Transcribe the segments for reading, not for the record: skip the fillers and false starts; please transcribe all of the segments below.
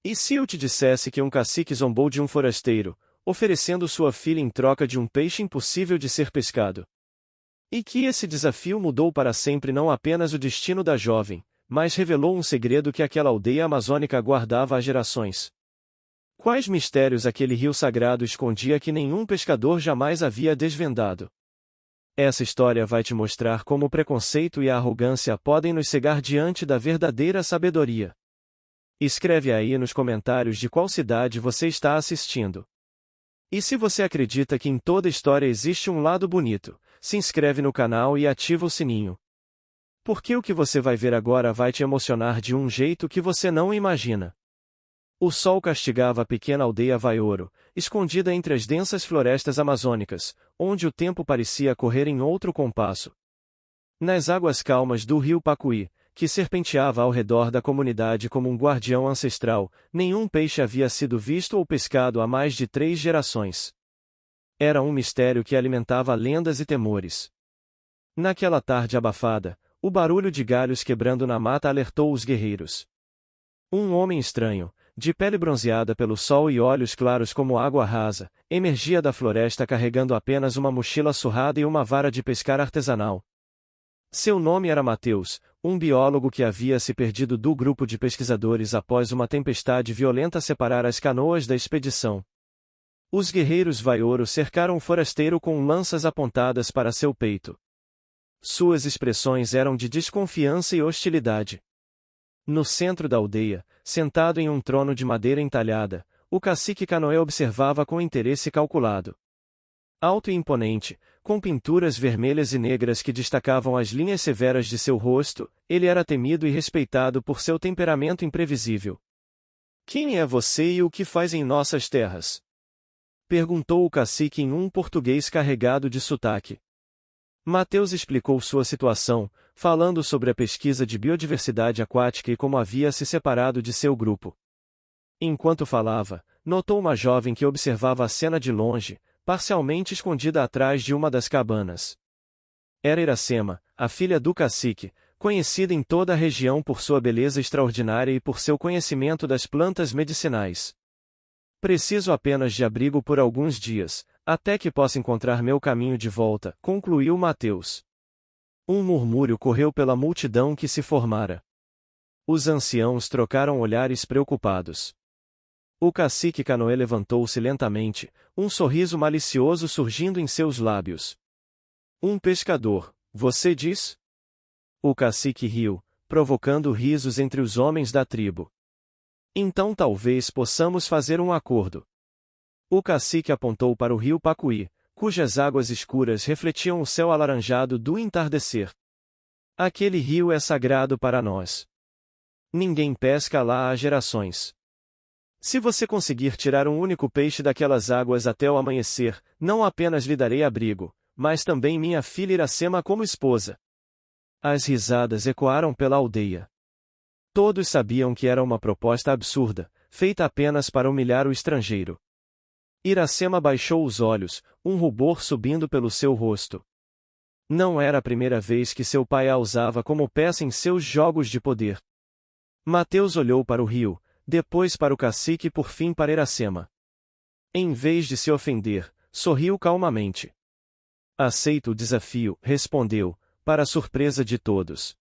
E se eu te dissesse que um cacique zombou de um forasteiro, oferecendo sua filha em troca de um peixe impossível de ser pescado? E que esse desafio mudou para sempre não apenas o destino da jovem, mas revelou um segredo que aquela aldeia amazônica guardava há gerações. Quais mistérios aquele rio sagrado escondia que nenhum pescador jamais havia desvendado? Essa história vai te mostrar como o preconceito e a arrogância podem nos cegar diante da verdadeira sabedoria. Escreve aí nos comentários de qual cidade você está assistindo. E se você acredita que em toda história existe um lado bonito, se inscreve no canal e ativa o sininho. Porque o que você vai ver agora vai te emocionar de um jeito que você não imagina. O sol castigava a pequena aldeia Vaioro, escondida entre as densas florestas amazônicas, onde o tempo parecia correr em outro compasso. Nas águas calmas do rio Pacuí, que serpenteava ao redor da comunidade como um guardião ancestral, nenhum peixe havia sido visto ou pescado há mais de 3 gerações. Era um mistério que alimentava lendas e temores. Naquela tarde abafada, o barulho de galhos quebrando na mata alertou os guerreiros. Um homem estranho, de pele bronzeada pelo sol e olhos claros como água rasa, emergia da floresta carregando apenas uma mochila surrada e uma vara de pescar artesanal. Seu nome era Mateus, um biólogo que havia se perdido do grupo de pesquisadores após uma tempestade violenta separar as canoas da expedição. Os guerreiros Vaioro cercaram o forasteiro com lanças apontadas para seu peito. Suas expressões eram de desconfiança e hostilidade. No centro da aldeia, sentado em um trono de madeira entalhada, o cacique Canoé observava com interesse calculado. Alto e imponente, com pinturas vermelhas e negras que destacavam as linhas severas de seu rosto, ele era temido e respeitado por seu temperamento imprevisível. "Quem é você e o que faz em nossas terras?" perguntou o cacique em um português carregado de sotaque. Mateus explicou sua situação, falando sobre a pesquisa de biodiversidade aquática e como havia se separado de seu grupo. Enquanto falava, notou uma jovem que observava a cena de longe, parcialmente escondida atrás de uma das cabanas. Era Iracema, a filha do cacique, conhecida em toda a região por sua beleza extraordinária e por seu conhecimento das plantas medicinais. "Preciso apenas de abrigo por alguns dias, até que possa encontrar meu caminho de volta", concluiu Mateus. Um murmúrio correu pela multidão que se formara. Os anciãos trocaram olhares preocupados. O cacique Canoé levantou-se lentamente, um sorriso malicioso surgindo em seus lábios. "Um pescador, você diz?" O cacique riu, provocando risos entre os homens da tribo. "Então talvez possamos fazer um acordo." O cacique apontou para o rio Pacuí, cujas águas escuras refletiam o céu alaranjado do entardecer. "Aquele rio é sagrado para nós. Ninguém pesca lá há gerações. Se você conseguir tirar um único peixe daquelas águas até o amanhecer, não apenas lhe darei abrigo, mas também minha filha Iracema como esposa." As risadas ecoaram pela aldeia. Todos sabiam que era uma proposta absurda, feita apenas para humilhar o estrangeiro. Iracema baixou os olhos, um rubor subindo pelo seu rosto. Não era a primeira vez que seu pai a usava como peça em seus jogos de poder. Mateus olhou para o rio, depois para o cacique e por fim para Iracema. Em vez de se ofender, sorriu calmamente. "Aceito o desafio", respondeu, para a surpresa de todos.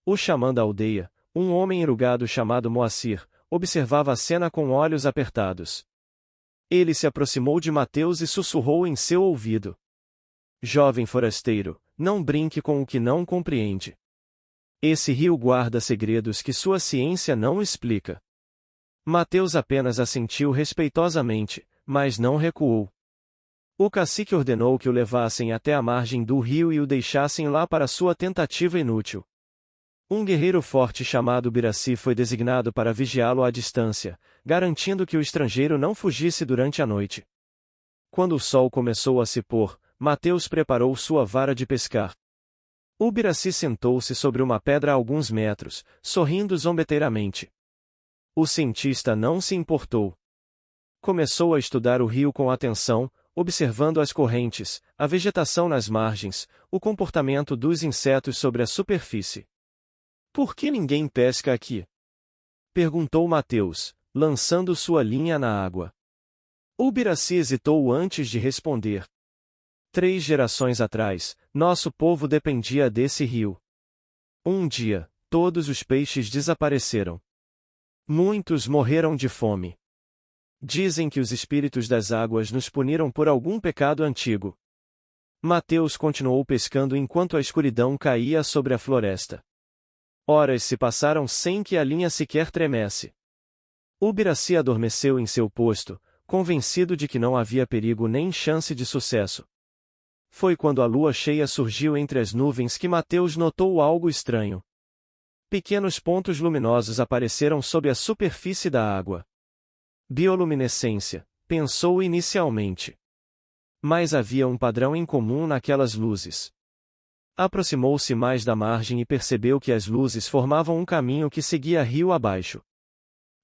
O xamã da aldeia, um homem enrugado chamado Moacir, observava a cena com olhos apertados. Ele se aproximou de Mateus e sussurrou em seu ouvido: "Jovem forasteiro, não brinque com o que não compreende. Esse rio guarda segredos que sua ciência não explica." Mateus apenas assentiu respeitosamente, mas não recuou. O cacique ordenou que o levassem até a margem do rio e o deixassem lá para sua tentativa inútil. Um guerreiro forte chamado Biraci foi designado para vigiá-lo à distância, garantindo que o estrangeiro não fugisse durante a noite. Quando o sol começou a se pôr, Mateus preparou sua vara de pescar. O Biraci sentou-se sobre uma pedra a alguns metros, sorrindo zombeteiramente. O cientista não se importou. Começou a estudar o rio com atenção, observando as correntes, a vegetação nas margens, o comportamento dos insetos sobre a superfície. "Por que ninguém pesca aqui?" perguntou Mateus, lançando sua linha na água. Ubiraci hesitou antes de responder. 3 gerações atrás, nosso povo dependia desse rio. Um dia, todos os peixes desapareceram. Muitos morreram de fome. Dizem que os espíritos das águas nos puniram por algum pecado antigo. Mateus continuou pescando enquanto a escuridão caía sobre a floresta. Horas se passaram sem que a linha sequer tremesse. Ubiraci adormeceu em seu posto, convencido de que não havia perigo nem chance de sucesso. Foi quando a lua cheia surgiu entre as nuvens que Mateus notou algo estranho. Pequenos pontos luminosos apareceram sob a superfície da água. Bioluminescência, pensou inicialmente. Mas havia um padrão em comum naquelas luzes. Aproximou-se mais da margem e percebeu que as luzes formavam um caminho que seguia rio abaixo.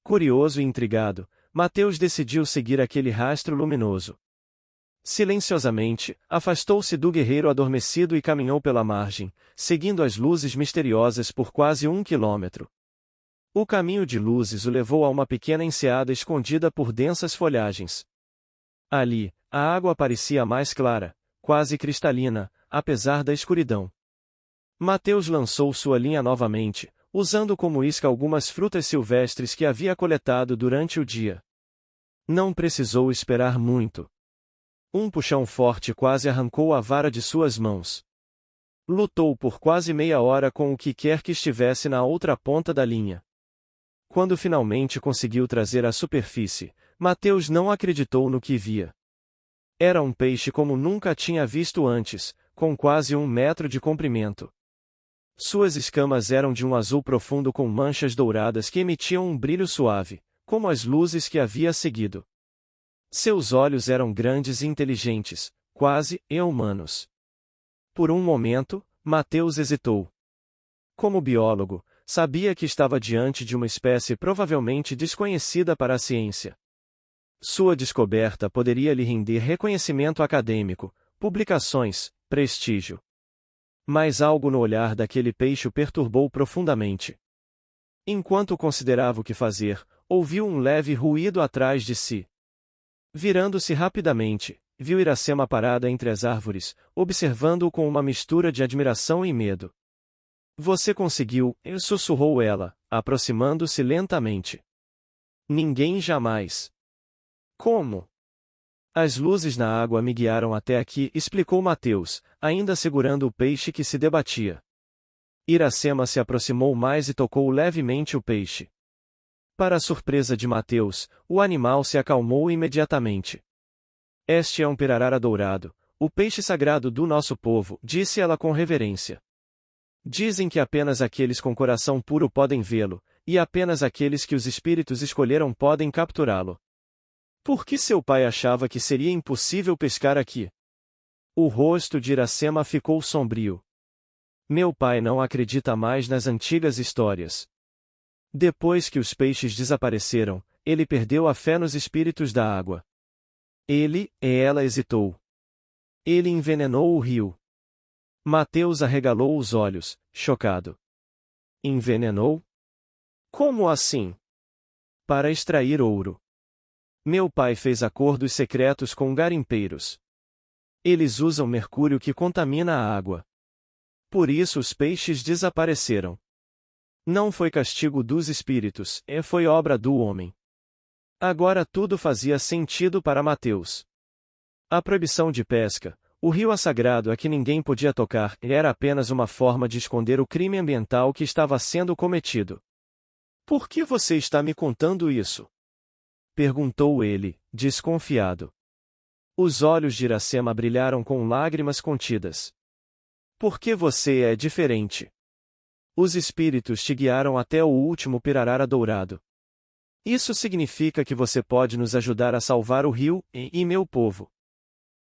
Curioso e intrigado, Mateus decidiu seguir aquele rastro luminoso. Silenciosamente, afastou-se do guerreiro adormecido e caminhou pela margem, seguindo as luzes misteriosas por quase 1 quilômetro. O caminho de luzes o levou a uma pequena enseada escondida por densas folhagens. Ali, a água parecia mais clara, quase cristalina, apesar da escuridão. Mateus lançou sua linha novamente, usando como isca algumas frutas silvestres que havia coletado durante o dia. Não precisou esperar muito. Um puxão forte quase arrancou a vara de suas mãos. Lutou por quase meia hora com o que quer que estivesse na outra ponta da linha. Quando finalmente conseguiu trazer à superfície, Mateus não acreditou no que via. Era um peixe como nunca tinha visto antes, com quase 1 metro de comprimento. Suas escamas eram de um azul profundo com manchas douradas que emitiam um brilho suave, como as luzes que havia seguido. Seus olhos eram grandes e inteligentes, quase humanos. Por um momento, Mateus hesitou. Como biólogo, sabia que estava diante de uma espécie provavelmente desconhecida para a ciência. Sua descoberta poderia lhe render reconhecimento acadêmico, publicações, prestígio. Mas algo no olhar daquele peixe o perturbou profundamente. Enquanto considerava o que fazer, ouviu um leve ruído atrás de si. Virando-se rapidamente, viu Iracema parada entre as árvores, observando-o com uma mistura de admiração e medo. Você conseguiu, sussurrou ela, aproximando-se lentamente. Ninguém jamais. Como? As luzes na água me guiaram até aqui, explicou Mateus, ainda segurando o peixe que se debatia. Iracema se aproximou mais e tocou levemente o peixe. Para a surpresa de Mateus, o animal se acalmou imediatamente. Este é um pirarara dourado, o peixe sagrado do nosso povo, disse ela com reverência. Dizem que apenas aqueles com coração puro podem vê-lo, e apenas aqueles que os espíritos escolheram podem capturá-lo. Por que seu pai achava que seria impossível pescar aqui? O rosto de Iracema ficou sombrio. Meu pai não acredita mais nas antigas histórias. Depois que os peixes desapareceram, ele perdeu a fé nos espíritos da água. Ela hesitou. Ele envenenou o rio. Mateus arregalou os olhos, chocado. Envenenou? Como assim? Para extrair ouro. Meu pai fez acordos secretos com garimpeiros. Eles usam mercúrio que contamina a água. Por isso os peixes desapareceram. Não foi castigo dos espíritos, foi obra do homem. Agora tudo fazia sentido para Mateus. A proibição de pesca, o rio sagrado a que ninguém podia tocar, era apenas uma forma de esconder o crime ambiental que estava sendo cometido. Por que você está me contando isso? Perguntou ele, desconfiado. Os olhos de Iracema brilharam com lágrimas contidas. Por que você é diferente? Os espíritos te guiaram até o último pirarara dourado. Isso significa que você pode nos ajudar a salvar o rio e meu povo.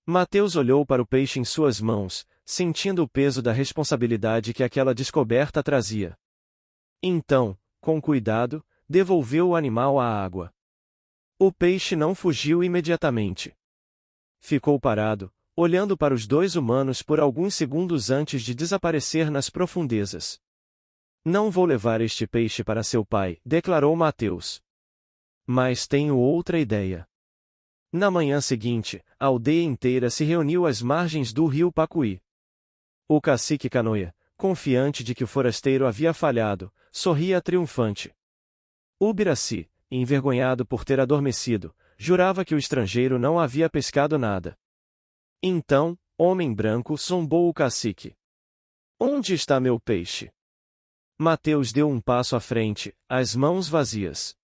Mateus olhou para o peixe em suas mãos, sentindo o peso da responsabilidade que aquela descoberta trazia. Então, com cuidado, devolveu o animal à água. O peixe não fugiu imediatamente. Ficou parado, olhando para os 2 humanos por alguns segundos antes de desaparecer nas profundezas. Não vou levar este peixe para seu pai, declarou Mateus. Mas tenho outra ideia. Na manhã seguinte, a aldeia inteira se reuniu às margens do rio Pacuí. O cacique Canoe, confiante de que o forasteiro havia falhado, sorria triunfante. Ubiraci, envergonhado por ter adormecido, jurava que o estrangeiro não havia pescado nada. Então, Homem Branco zombou o cacique. Onde está meu peixe? Mateus deu um passo à frente, as mãos vazias.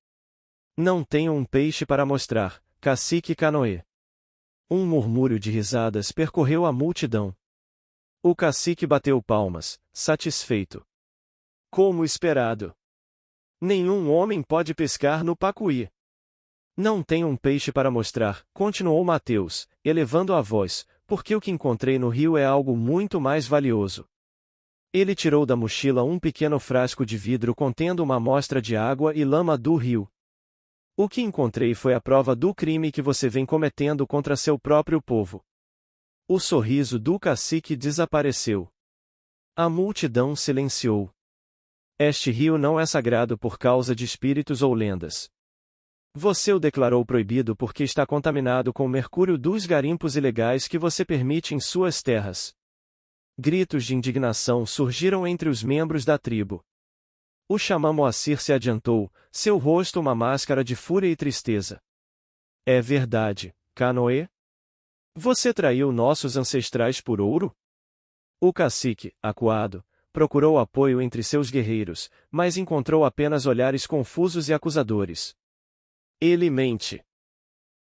Não tenho um peixe para mostrar, cacique Canoe. Um murmúrio de risadas percorreu a multidão. O cacique bateu palmas, satisfeito. Como esperado. Nenhum homem pode pescar no Pacuí. Não tenho um peixe para mostrar, continuou Mateus, elevando a voz, porque o que encontrei no rio é algo muito mais valioso. Ele tirou da mochila um pequeno frasco de vidro contendo uma amostra de água e lama do rio. O que encontrei foi a prova do crime que você vem cometendo contra seu próprio povo. O sorriso do cacique desapareceu. A multidão silenciou. Este rio não é sagrado por causa de espíritos ou lendas. Você o declarou proibido porque está contaminado com o mercúrio dos garimpos ilegais que você permite em suas terras. Gritos de indignação surgiram entre os membros da tribo. O xamã Moacir se adiantou, seu rosto uma máscara de fúria e tristeza. É verdade, Canoe? Você traiu nossos ancestrais por ouro? O cacique, acuado, procurou apoio entre seus guerreiros, mas encontrou apenas olhares confusos e acusadores. Ele mente!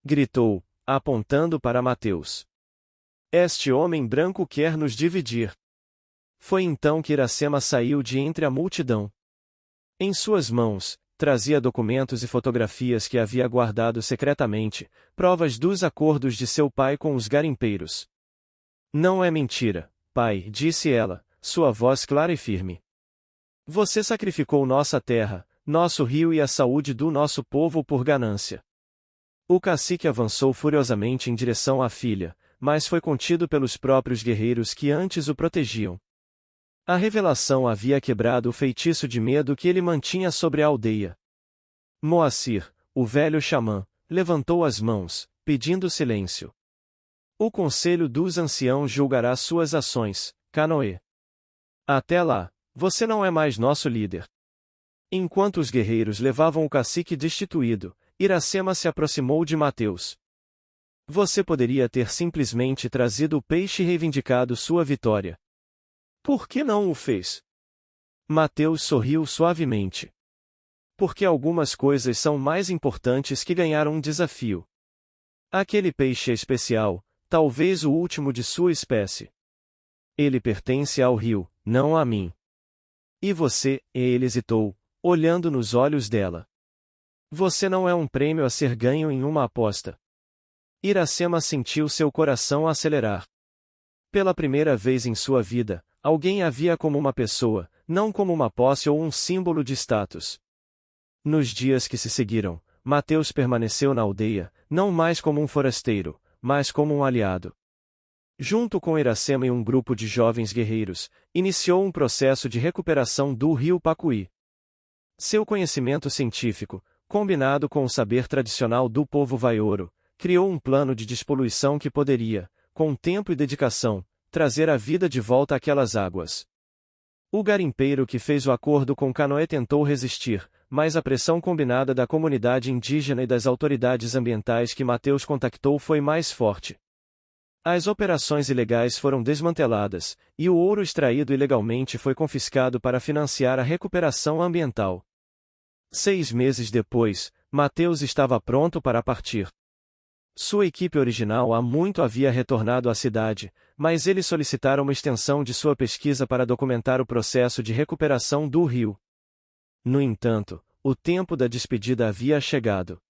Gritou, apontando para Mateus. Este homem branco quer nos dividir. Foi então que Iracema saiu de entre a multidão. Em suas mãos, trazia documentos e fotografias que havia guardado secretamente, provas dos acordos de seu pai com os garimpeiros. Não é mentira, pai, disse ela, sua voz clara e firme. Você sacrificou nossa terra, nosso rio e a saúde do nosso povo por ganância. O cacique avançou furiosamente em direção à filha, mas foi contido pelos próprios guerreiros que antes o protegiam. A revelação havia quebrado o feitiço de medo que ele mantinha sobre a aldeia. Moacir, o velho xamã, levantou as mãos, pedindo silêncio. O conselho dos anciãos julgará suas ações, Canoe. Até lá, você não é mais nosso líder. Enquanto os guerreiros levavam o cacique destituído, Iracema se aproximou de Mateus. Você poderia ter simplesmente trazido o peixe e reivindicado sua vitória. Por que não o fez? Mateus sorriu suavemente. Porque algumas coisas são mais importantes que ganhar um desafio. Aquele peixe é especial, talvez o último de sua espécie. Ele pertence ao rio, não a mim. E você, ele hesitou, olhando nos olhos dela. Você não é um prêmio a ser ganho em uma aposta. Iracema sentiu seu coração acelerar. Pela primeira vez em sua vida, alguém a via como uma pessoa, não como uma posse ou um símbolo de status. Nos dias que se seguiram, Mateus permaneceu na aldeia, não mais como um forasteiro, mas como um aliado. Junto com Iracema e um grupo de jovens guerreiros, iniciou um processo de recuperação do rio Pacuí. Seu conhecimento científico, combinado com o saber tradicional do povo vaioro, criou um plano de despoluição que poderia, com tempo e dedicação, trazer a vida de volta àquelas águas. O garimpeiro que fez o acordo com Canoe tentou resistir, mas a pressão combinada da comunidade indígena e das autoridades ambientais que Mateus contactou foi mais forte. As operações ilegais foram desmanteladas, e o ouro extraído ilegalmente foi confiscado para financiar a recuperação ambiental. 6 meses depois, Mateus estava pronto para partir. Sua equipe original há muito havia retornado à cidade, mas eles solicitaram uma extensão de sua pesquisa para documentar o processo de recuperação do rio. No entanto, o tempo da despedida havia chegado.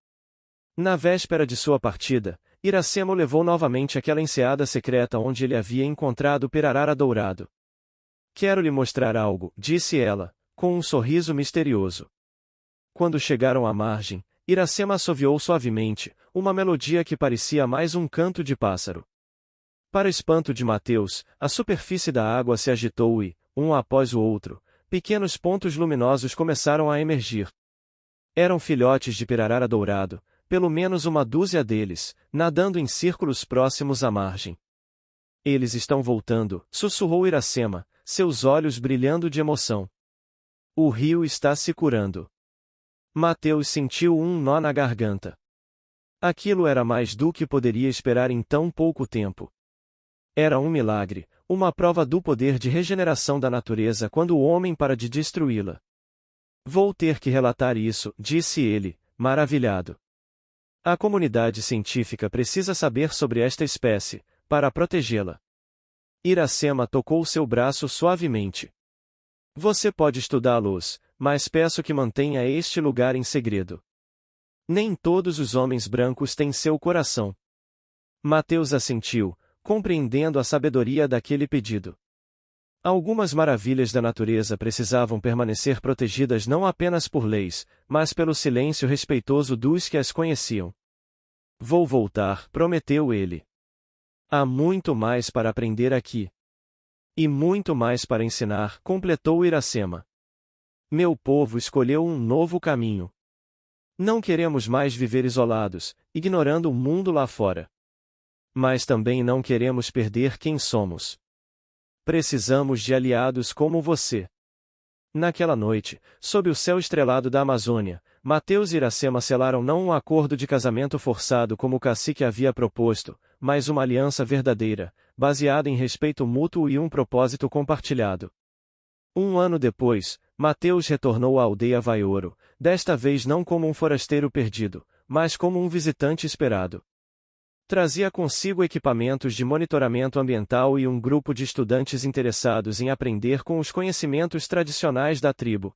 Na véspera de sua partida, Iracema o levou novamente àquela enseada secreta onde ele havia encontrado Pirarara dourado. Quero lhe mostrar algo, disse ela, com um sorriso misterioso. Quando chegaram à margem, Iracema assoviou suavemente, uma melodia que parecia mais um canto de pássaro. Para espanto de Mateus, a superfície da água se agitou e, um após o outro, pequenos pontos luminosos começaram a emergir. Eram filhotes de pirarara dourado, pelo menos uma dúzia deles, nadando em círculos próximos à margem. Eles estão voltando, sussurrou Iracema, seus olhos brilhando de emoção. O rio está se curando. Mateus sentiu um nó na garganta. Aquilo era mais do que poderia esperar em tão pouco tempo. Era um milagre, uma prova do poder de regeneração da natureza quando o homem para de destruí-la. Vou ter que relatar isso, disse ele, maravilhado. A comunidade científica precisa saber sobre esta espécie, para protegê-la. Iracema tocou seu braço suavemente. Você pode estudá-los, mas peço que mantenha este lugar em segredo. Nem todos os homens brancos têm seu coração. Mateus assentiu, compreendendo a sabedoria daquele pedido. Algumas maravilhas da natureza precisavam permanecer protegidas não apenas por leis, mas pelo silêncio respeitoso dos que as conheciam. Vou voltar, prometeu ele. Há muito mais para aprender aqui. E muito mais para ensinar, completou Iracema. Meu povo escolheu um novo caminho. Não queremos mais viver isolados, ignorando o mundo lá fora. Mas também não queremos perder quem somos. Precisamos de aliados como você. Naquela noite, sob o céu estrelado da Amazônia, Mateus e Iracema selaram não um acordo de casamento forçado como o cacique havia proposto, mas uma aliança verdadeira, baseada em respeito mútuo e um propósito compartilhado. Um ano depois, Mateus retornou à aldeia Vaioro, desta vez não como um forasteiro perdido, mas como um visitante esperado. Trazia consigo equipamentos de monitoramento ambiental e um grupo de estudantes interessados em aprender com os conhecimentos tradicionais da tribo.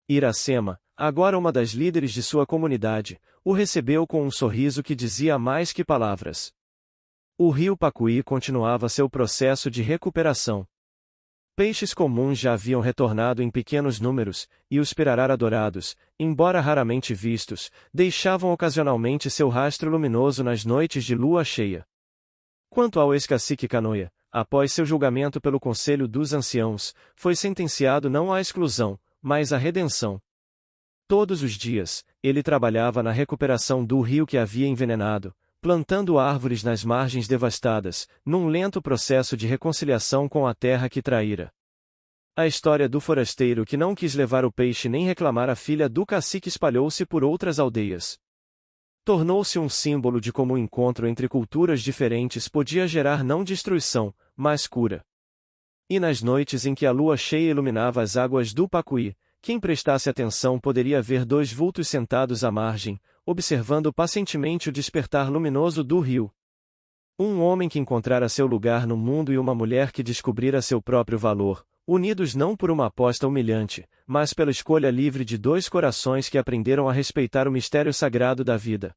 Iracema, agora uma das líderes de sua comunidade, o recebeu com um sorriso que dizia mais que palavras. O rio Pacuí continuava seu processo de recuperação. Peixes comuns já haviam retornado em pequenos números, e os pirarara dourados, embora raramente vistos, deixavam ocasionalmente seu rastro luminoso nas noites de lua cheia. Quanto ao ex-cacique Canoia, após seu julgamento pelo Conselho dos Anciãos, foi sentenciado não à exclusão, mas à redenção. Todos os dias, ele trabalhava na recuperação do rio que havia envenenado, plantando árvores nas margens devastadas, num lento processo de reconciliação com a terra que traíra. A história do forasteiro que não quis levar o peixe nem reclamar a filha do cacique espalhou-se por outras aldeias. Tornou-se um símbolo de como o encontro entre culturas diferentes podia gerar não destruição, mas cura. E nas noites em que a lua cheia iluminava as águas do Pacuí, quem prestasse atenção poderia ver dois vultos sentados à margem, observando pacientemente o despertar luminoso do rio. Um homem que encontrara seu lugar no mundo e uma mulher que descobrira seu próprio valor, unidos não por uma aposta humilhante, mas pela escolha livre de dois corações que aprenderam a respeitar o mistério sagrado da vida.